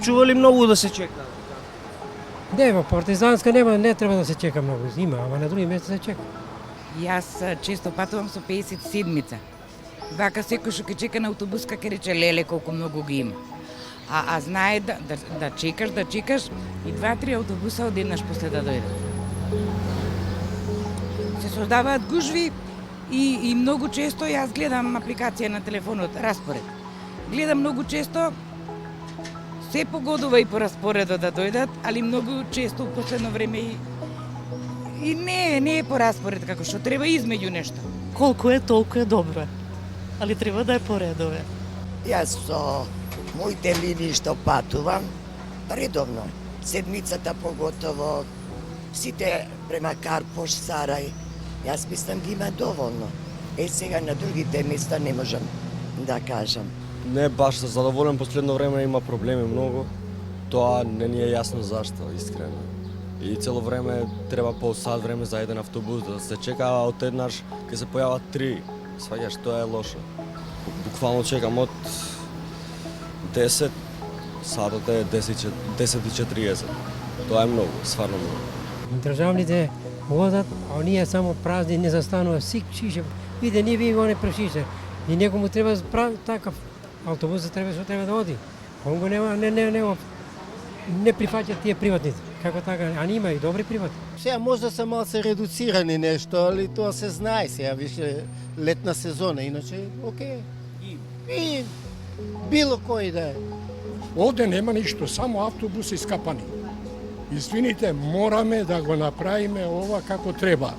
препорачували многу да се чека? Не, во Партизанска не треба да се чека многу. Има, ама на други места се чека. Јас често патувам со 57-ица. Вака секој што ќе чека на автобус, ќе рече леле колку многу ги има. А знае да чекаш и 2-3 автобуса одеднаш после да дојдат. Се создаваат гужви и многу често јас гледам апликација на телефонот, распоред. Гледам многу често, се погодува и по распоредот да дојдат, али многу често у последно време и не е по распоред како што треба измеѓу нешто. Колку е, толку е добро. Али треба да е по редове. Јас со моите линии што патувам, редовно, седмицата поготово, сите према Карпош, Сарај, јас мислам ги има доволно. Сега на другите места не можам да кажам. Не баш се задоволен, последно време има проблеми многу. Тоа не ни е јасно зашто, искрено. И цело време треба пол сат време за еден автобус да се чека, а одеднаш ќе се појават 3. Сваѓаш, тоа е лошо. Буквално чекам од 10, сатот е 10:40. Тоа е многу, стварно многу. Државните водат, а оние само празни не застанува сик шише. Виде, ние ви го не прешише. И некому треба такав автобус треба да оди. Он го нема, не прифаќаат тие приватните. Како така, а има и добри приватни. Сега може да се малце редуцирани нешто, али тоа се знае сега, више летна сезона, иначе окей. И било кој да е. Овде нема ништо, само автобуси скапани. Извините, мораме да го направиме ова како треба.